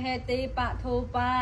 เหติปะทูปา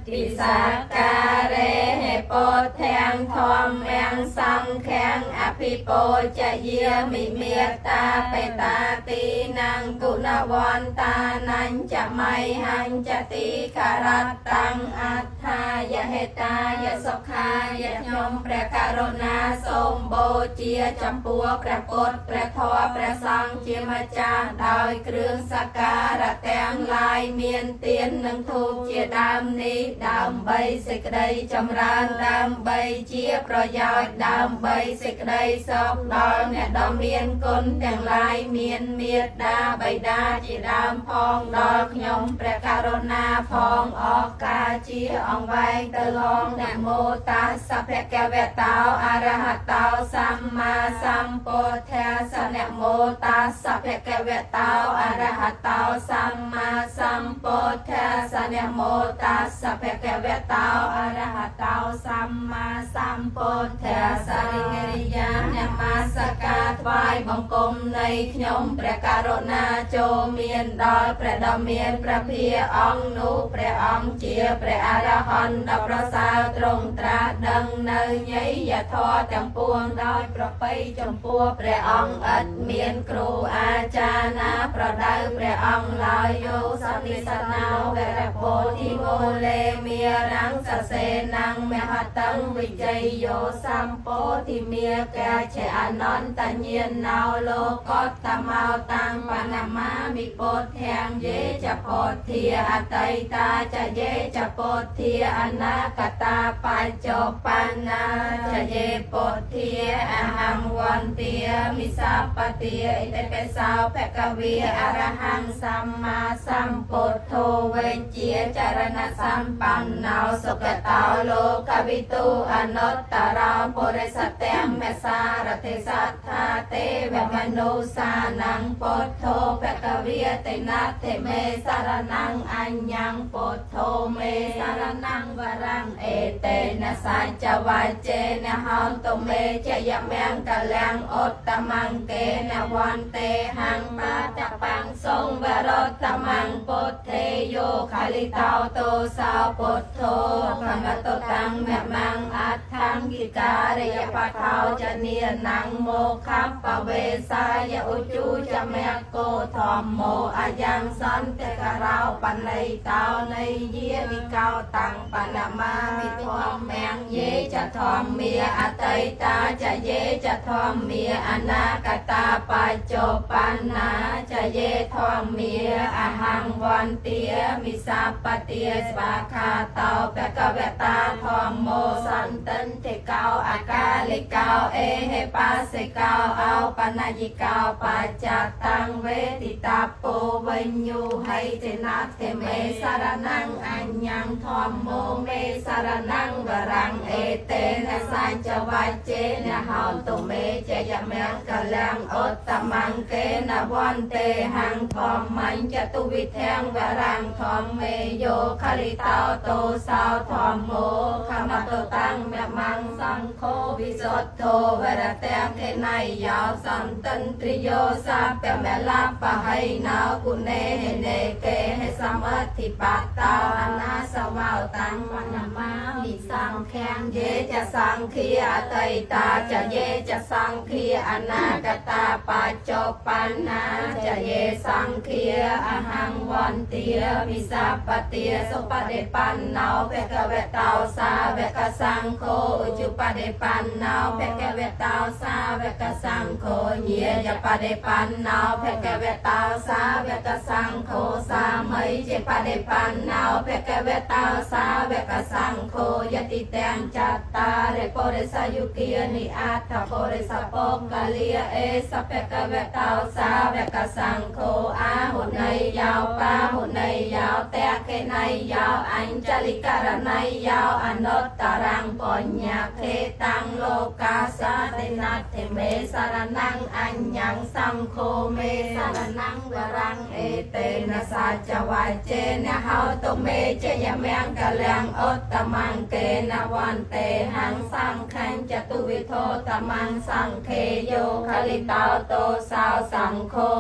ติสักการะเหโปแทงทอมแมงสังแข็งอภิโปจะเยียมิเมียตาไปตาตีนังกุณวันตานันจะไม่หันจะตีคารัตตังอัฏฐายะเหตายะสขายะยมพระกรุณาทรงโบเจียจำปัวพระพุทธพระธรรมพระสังฆ์เจียมาจาโดยเครื่องสักการะแต่งลายเมียนเตียนนังทูกเจียดามนี้ดามใบสิกได้จำรานดามใบเจียประยอยดามใบสิกได้สอบดอนเนี่ยดอมเมียนก้นแต่งลายเมียนเมียดาใบดาจีดามพองดอกยมพระกรุณาพองออกกาเจียองไว้ตะลองนะโมตัสสะภะคะวะโตอะระหะโตสัมมาสัมพุทธัสสะนะโมตัสสะภะคะวะโตอะระหะโตสัมมาสัมพุทธัสสะนะโมตัสสะภะคะวะโตอะระหะโตสัมมาสัมพุทธัสสะริกริยานะมาสการថ្វាយបង្គំនៃខ្ញុំព្រះករុណាចូលមានដល់ព្រះដ៏មានព្រះភិយអង្គនោះព្រះអង្គជាព្រះអរហន្តដ៏ប្រសើរទ្រង់ត្រាស់ដឹងនៅញយយធម៌ទាំងពួងដោយប្រពៃចំពោះព្រះអង្គឥតមានគ្រូអាចារ្យណាប្រដៅព្រះអង្គឡើយយោសន្និសណោវរពោធិមូលេមេរាំងសសេណាំងមហតੰវិជ័យយោសម្ពោធិមេកាជាអនន្តញ្ញាណោលោកតមោតាំងបណមាមិពុទ្ធាងយេចពោធាអតីតាចយេចពោធាអនាគតាបច្ចុប្បន្នាចយេពុទ្ធាអហង្វន្ទាមិសាបទាអិតិបិសោភគវីអរហង្សម្មាសម្ពុទ្ធោវេជាចរណសម្បណ្ណោសុគតោលោកវិទូអនុត្តរោពុរិសទាំងមេសារតិសត្ថាទេវមនុសាนังពុទ្ធោភគវីតេណាទេមេសារណังអញ្ញੰពុទ្ធោមេសារណังវរੰអេតេនសច្ចវាចេនហោតុមេចយមង្គលាំងឧត្តមង្គេនវន្ទេហੰបាតបាំងសងវរតមង្គពុទ្ធេយោខលិតោតោសោពុទ្ធោខមតតាំងមមੰអដ្ឋង្គិការិយបថោចនីណੰមោខបវេសាយឧជូចមគោធម្មោអយ៉ាងសន្តិករោបណៃតោនៃយានិកោតាំងបណមាមិធម្មមងយេចធម្មាអតីតាចយេចធម្មាអនាគតាបច្ចុប្បន្នាចយេធម្មាអហង្វន្ទាមិសាបទាស្វាខាតោភគវតាធម្មោសន្តិតិកោអកាလိកោអេហេបាសិកោអោបណយិកោបច្ចតាំងវេទិតាពោវិញ្ញូហៃទេណាទេមេសារណੰអញ្ញੰធម្មោមេសារណੰវរੰអេតេនសច្ចវាចេនហោតុមេចយមង្គលាំងឧត្តមង្គេនវន្ទេហੰធម្មញ្ចតុវិធាងវរੰធម្មេយោខលិតោតោសោធម្មោខមតតាំងមមੰសង្ឃោវិសុទ្ធោវរទាំងខេណៃយោសន្តិន្ទ្រិយោសាពមលាបហៃណោគុណេហេនេកេហេសមត្ថិបតោអនាសវោតាំងវណ្ណមាមិសង្ឃាំយេចសង្ឃាអតីតាចយេចសង្ឃាអនាគតាបច្ចុប្បន្នាចយេសង្ឃាអហង្វន្ទាមិសាបទាសុបដិបណ្ណោភគវតោសាវកសង្ឃោឧជបដិបណ្ណោភគវតោសាវកសង្ឃោញាយបដិបណ្ណោភគវតោសាវកសង្ឃោសាមីជាបដិបណ្ណោភគវតោសាវកសង្ឃោយតិទាំងចតារិពុរិសយុគានិអដ្ឋពុរិសពោកលាអេសភគវតោសាវកសង្ឃោអាហុណៃយោបាហុណៃយោតេកេណៃយោអញ្ចលិករណៃយោអនុត្តរੰបញ្ញខេតាំងលោកាសាទេណាទេមេសារណੰអញ្ញੰសង្ឃោមេសារណੰវរੰអេតេនសច្ចវាចេនហោតុមេចយមង្គលាំងឧត្តមង្គេនវន្ទេហੰសង្ឃញ្ចតុវិធោតមੰសង្ឃេយោខលិតោតោសោសង្ឃោ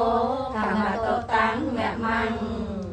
ខមតតាំងមមੰ